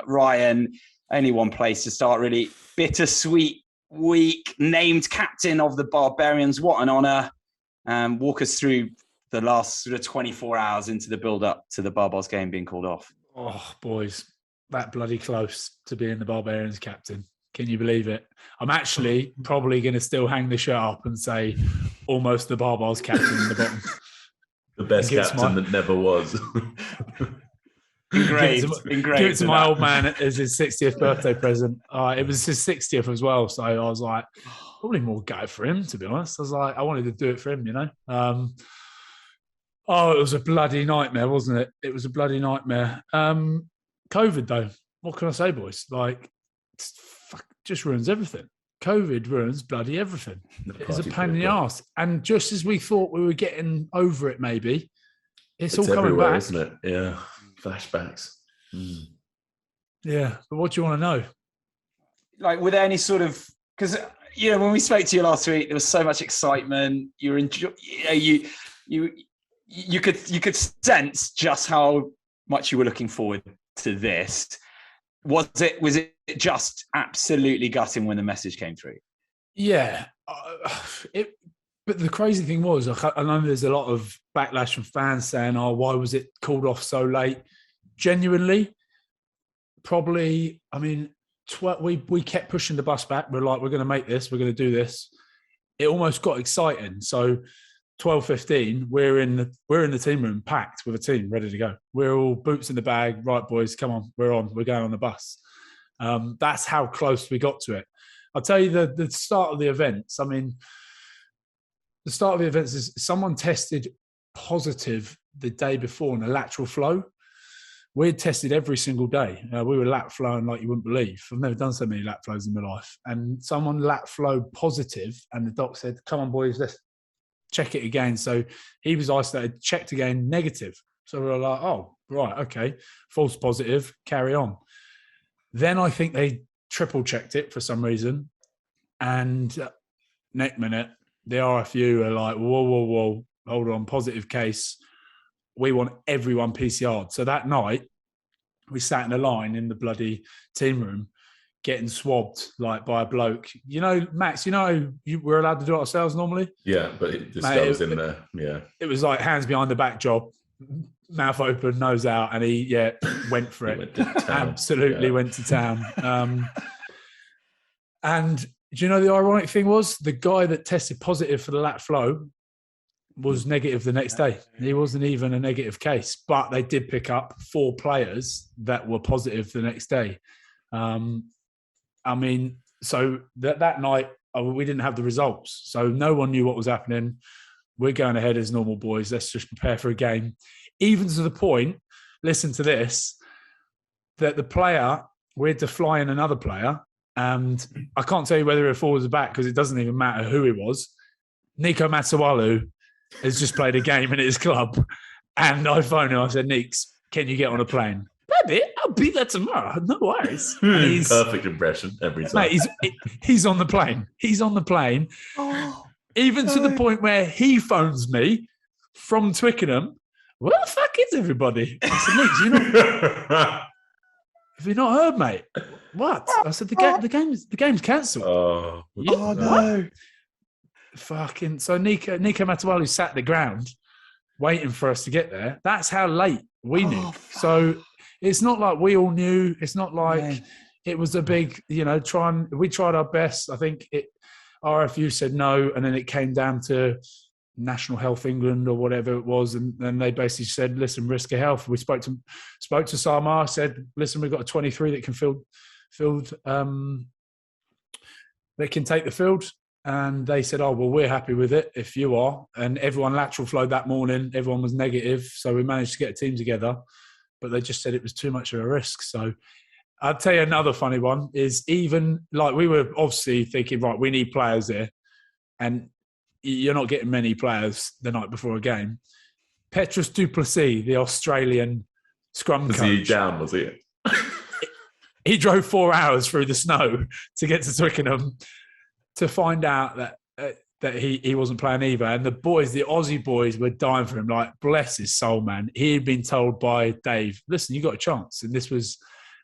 Ryan, only one place to start, really. Bittersweet week, named captain of the Barbarians. What an honour. Walk us through the last sort of 24 hours into the build-up to the Barbars game being called off. Oh, boys, that bloody close to being the Barbarians captain. Can you believe it? I'm actually probably going to still hang the shirt up and say almost the Barbars captain in the bottom. The best captain that never was. Engraved. Give it to my old man as his 60th birthday present. It was his 60th as well, so I was like, probably more gutted for him, to be honest. I was like, I wanted to do it for him, you know. It was a bloody nightmare, wasn't it? It was a bloody nightmare. COVID, though, what can I say, boys? Like, just ruins everything. COVID ruins bloody everything. It's a pain in the arse. And just as we thought we were getting over it, maybe, it's all coming back, isn't it? Yeah. Flashbacks. Yeah, but what do you want to know? Like, were there any sort of, because when we spoke to you last week, there was so much excitement. You could sense just how much you were looking forward to this. Was it just absolutely gutting when the message came through? Yeah, but the crazy thing was, I know there's a lot of backlash from fans saying, "Oh, why was it called off so late?" Genuinely, probably. I mean, we kept pushing the bus back. We're like, we're going to make this. We're going to do this. It almost got exciting. So 12:15, we're in the team room, packed with a team ready to go. We're all boots in the bag. Right, boys, come on, we're on. We're going on the bus. That's how close we got to it. I'll tell you the start of the events. I mean, the start of the events is someone tested positive the day before in a lateral flow. We had tested every single day. We were lat flowing like you wouldn't believe. I've never done so many lat flows in my life. And someone lat flowed positive, and the doc said, "Come on, boys, let's check it again." So he was isolated, checked again, negative. So we were like, "Oh, right, okay, false positive, carry on." Then I think they triple checked it for some reason, and next minute the RFU are like, "Whoa, hold on, positive case. We want everyone PCR'd." So that night we sat in a line in the bloody team room, getting swabbed like by a bloke. You know, Max, we're allowed to do it ourselves normally. Yeah, but the stuff was in there. Yeah. It was like hands behind the back job, mouth open, nose out, and he went for it. Absolutely went to town. And do you know the ironic thing was, the guy that tested positive for the lat flow was negative the next day. He wasn't even a negative case, but they did pick up 4 players that were positive the next day. I mean, so that night we didn't have the results, so no one knew what was happening. We're going ahead as normal, boys. Let's just prepare for a game. Even to the point, listen to this, that the player, we had to fly in another player, and I can't tell you whether it forwards or back because it doesn't even matter who it was. Nico Matawalu has just played a game in his club, and I phoned him. I said, "Neeks, can you get on a plane?" "Maybe, I'll be there tomorrow. No worries." Perfect impression every time. Mate, he's on the plane. He's on the plane. Even to the point where he phones me from Twickenham. "Where the fuck is everybody?" I said, "Neeks, have you not heard, mate?" "What?" I said, the game's cancelled." Oh no. Fucking, so Nico Matawalu sat the ground waiting for us to get there. That's how late we knew. So it's not like we all knew. It's not like it was a big, we tried our best. I think RFU said no, and then it came down to National Health England or whatever it was, and then they basically said, "Listen, risk of health." We spoke to Samoa, said, "Listen, we've got a 23 that can that can take the field." And they said, "Oh, well, we're happy with it if you are." And everyone lateral flowed that morning. Everyone was negative. So we managed to get a team together. But they just said it was too much of a risk. So I'll tell you another funny one is, even like, we were obviously thinking, right, we need players here. And you're not getting many players the night before a game. Petrus Duplessis, the Australian scrum coach. Was he down, was he? He drove 4 hours through the snow to get to Twickenham to find out that he wasn't playing either. And the Aussie boys were dying for him. Like, bless his soul, man. He had been told by Dave, "Listen, you got a chance." And this was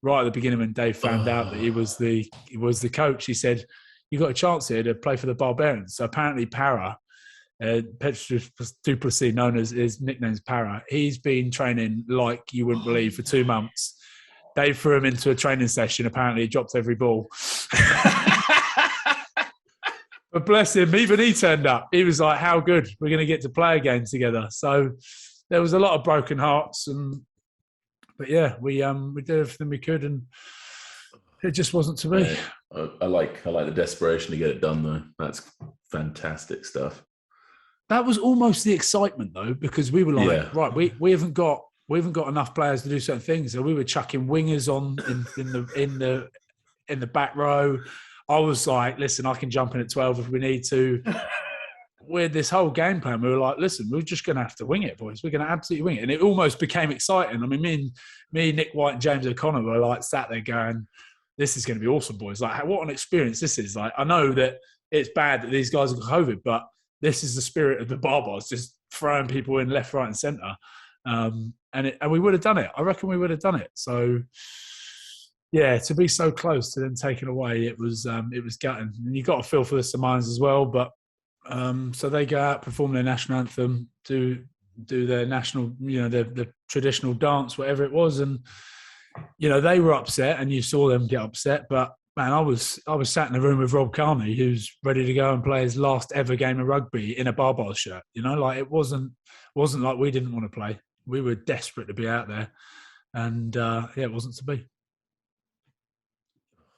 right at the beginning when Dave found out that he was the coach, he said, "You got a chance here to play for the Barbarians." So apparently, Para, Petrus Duplessis, known as his nickname's Para, he's been training like you wouldn't believe for 2 months. Dave threw him into a training session. Apparently, he dropped every ball. But bless him, even he turned up. He was like, "How good? We're going to get to play again together." So there was a lot of broken hearts, but yeah, we did everything we could, and it just wasn't to be. I like the desperation to get it done, though. That's fantastic stuff. That was almost the excitement, though, because we were like, right, we haven't got enough players to do certain things, so we were chucking wingers on in the back row. I was like, listen, I can jump in at 12 if we need to. With this whole game plan, we were like, listen, we're just going to have to wing it, boys. We're going to absolutely wing it. And it almost became exciting. I mean, me, Nick White and James O'Connor were like sat there going, this is going to be awesome, boys. Like, what an experience this is. Like, I know that it's bad that these guys have got COVID, but this is the spirit of the Barbars, just throwing people in left, right and centre. And we would have done it. I reckon we would have done it. So, yeah, to be so close to them taken away, it was gutting. And you got to feel for the Samoans as well. But so they go out, perform their national anthem, do their national, the traditional dance, whatever it was, and they were upset, and you saw them get upset. But man, I was sat in a room with Rob Carney, who's ready to go and play his last ever game of rugby in a Barbars shirt. Like it wasn't like we didn't want to play. We were desperate to be out there, and it wasn't to be.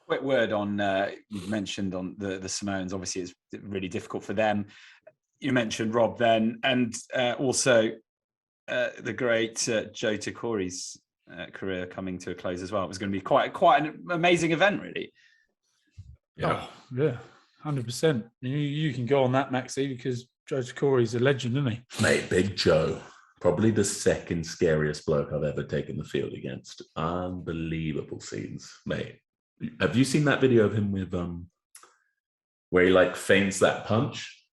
Quick word on, you mentioned on the Samoans, obviously it's really difficult for them. You mentioned Rob then, and also the great Joe Takori's career coming to a close as well. It was going to be quite an amazing event, really. Yeah. Oh, yeah, 100%. You can go on that, Maxie, because Joe Takori's a legend, isn't he? Mate, Big Joe. Probably the second scariest bloke I've ever taken the field against. Unbelievable scenes, mate. Have you seen that video of him with where he like feigns that punch?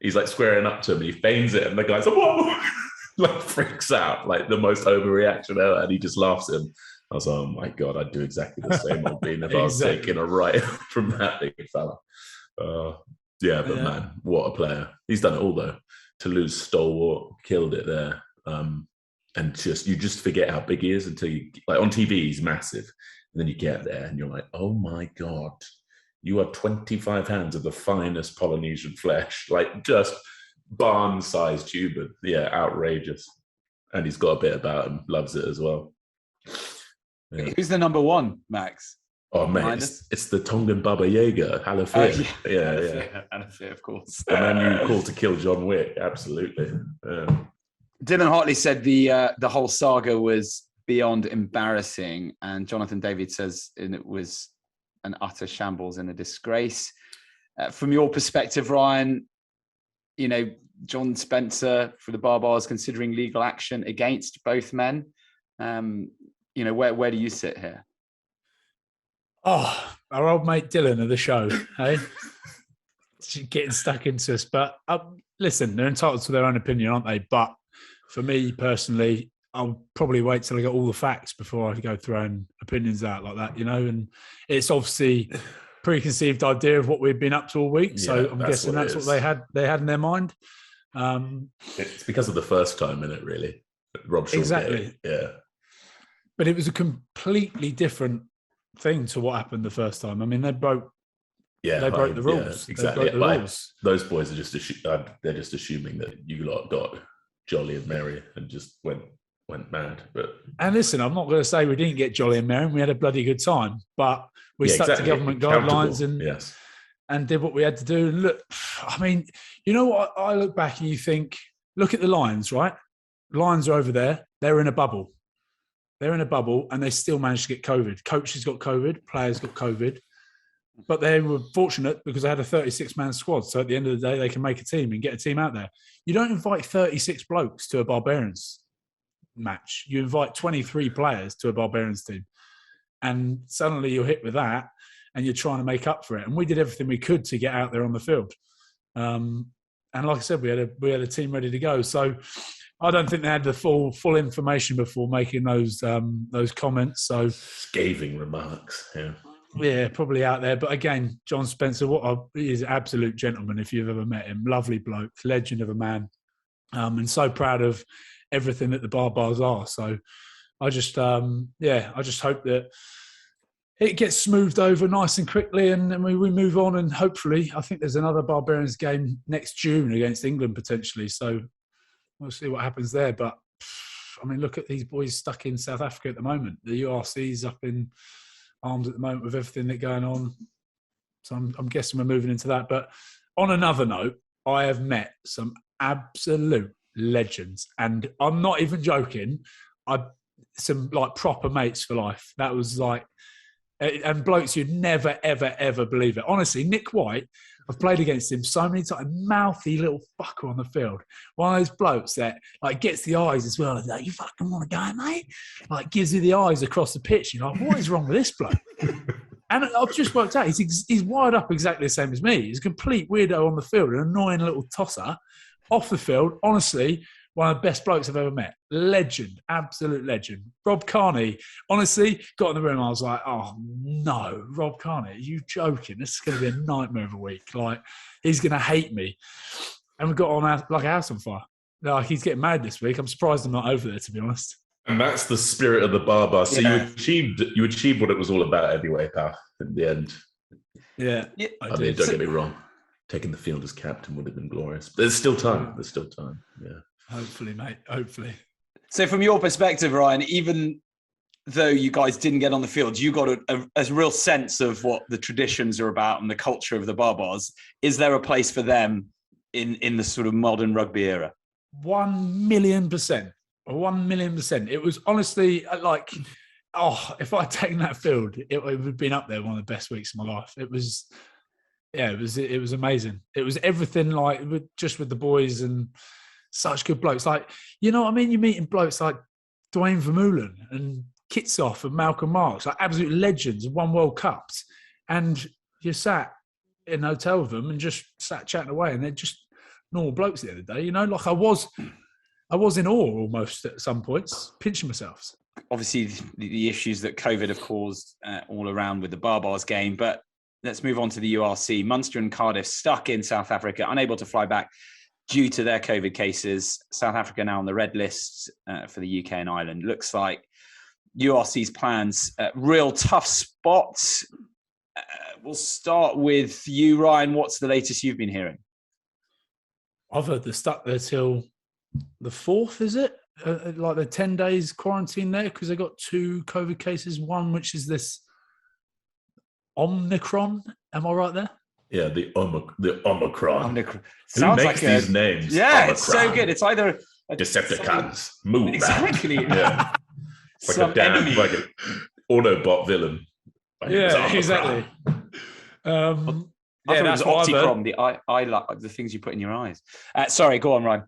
He's like squaring up to him and he feigns it and the guy's like, whoa, like freaks out, like the most overreaction ever, and he just laughs at him. I was like, oh my God, I'd do exactly the same old being if I was taking a right from that big fella. Man, what a player. He's done it all though. Toulouse stalwart, killed it there. And you just forget how big he is until you, like on TV, he's massive. And then you get there and you're like, oh my God, you are 25 hands of the finest Polynesian flesh, like just barn-sized human. Yeah, outrageous. And he's got a bit about him, loves it as well. Yeah. Who's the number one, Max? Oh, mate, it's the Tongan Baba Yaga, Lahiff. Yeah. Lahiff, of course. The man you called to kill John Wick, absolutely. Dylan Hartley said the whole saga was beyond embarrassing, and Jonathan David says it was an utter shambles and a disgrace. From your perspective, Ryan, John Spencer for the Barbars considering legal action against both men. Where do you sit here? Oh, our old mate Dylan of the show, hey? Getting stuck into us. But listen, they're entitled to their own opinion, aren't they? But for me personally, I'll probably wait till I get all the facts before I go throwing opinions out like that, And it's obviously preconceived idea of what we've been up to all week. So I'm guessing that's what they had in their mind. It's because of the first time, isn't it, really? Rob Shaw. Exactly. Yeah. But it was a completely different thing to what happened the first time. I mean, they broke the rules. Yeah, exactly. Rules. Those boys are just they're just assuming that you lot got jolly and merry and just went mad. And listen, I'm not going to say we didn't get jolly and merry. We had a bloody good time, but we stuck to government guidelines and did what we had to do. And look, I mean, you know what? I look back and you think, look at the Lions, right? Lions are over there. They're in a bubble. And they still managed to get COVID. Coaches got COVID. Players got COVID. But they were fortunate because they had a 36-man squad. So at the end of the day, they can make a team and get a team out there. You don't invite 36 blokes to a Barbarians match. You invite 23 players to a Barbarians team. And suddenly you're hit with that and you're trying to make up for it. And we did everything we could to get out there on the field. And like I said, we had a team ready to go. So I don't think they had the full information before making those comments. So scathing remarks. Yeah. Yeah, probably out there. But again, John Spencer, he is an absolute gentleman if you've ever met him. Lovely bloke, legend of a man. And so proud of everything that the Barbars are. So I just hope that it gets smoothed over nice and quickly and we move on. And hopefully, I think there's another Barbarians game next June against England potentially. So we'll see what happens there. But I mean, look at these boys stuck in South Africa at the moment. The URC's up in arms at the moment with everything that's going on. So I'm guessing we're moving into that. But on another note, I have met some absolute legends. And I'm not even joking. Some like proper mates for life. That was like, and blokes you'd never, ever, ever believe it. Honestly, Nick White, I've played against him so many times. Mouthy little fucker on the field. One of those blokes that like gets the eyes as well. Like, you fucking want to go, mate? Like gives you the eyes across the pitch. You're like, what is wrong with this bloke? And I've just worked out he's wired up exactly the same as me. He's a complete weirdo on the field, an annoying little tosser. Off the field, honestly, one of the best blokes I've ever met. Legend, absolute legend. Rob Carney, honestly, got in the room. I was like, oh, no, Rob Carney, are you joking? This is going to be a nightmare of a week. Like, he's going to hate me. And we got on like a house on fire. Like, he's getting mad this week. I'm surprised I'm not over there, to be honest. And that's the spirit of the Barbar. So Yeah. you achieved what it was all about anyway, pal, in the end. Yeah. I mean, don't get me wrong. Taking the field as captain would have been glorious. But there's still time. Yeah. Hopefully, mate. Hopefully. So from your perspective, Ryan, even though you guys didn't get on the field, you got a real sense of what the traditions are about and the culture of the Barbars. Is there a place for them in the sort of modern rugby era? 1,000,000%. 1,000,000%. It was honestly like, if I'd taken that field, it would have been up there one of the best weeks of my life. It was amazing. It was everything like just with the boys and such good blokes. Like, you know what I mean? You're meeting blokes like Dwayne Vermeulen and Kitsoff and Malcolm Marks, like absolute legends, won World Cups. And you sat in a hotel with them and just sat chatting away, and they're just normal blokes at the end of the day. You know, like I was in awe almost at some points, pinching myself. Obviously, the issues that COVID have caused all around with the Barbars game, but let's move on to the URC. Munster and Cardiff stuck in South Africa, unable to fly back due to their COVID cases. South Africa now on the red list for the UK and Ireland. Looks like URC's plans, real tough spots. We'll start with you, Ryan. What's the latest you've been hearing? I've heard they're stuck there till the 4th, is it? Like the 10 days quarantine there because they got 2 COVID cases. One, which is this Omicron. Am I right there? Yeah, the Omicron. Sounds Who makes like these names? Yeah, Omicron. It's so good. It's either Decepticons. Move. Exactly. Yeah. It's like like an Autobot villain. Yeah, exactly. I thought it was Opticron, the eye, the things you put in your eyes. Sorry, go on, Ryan.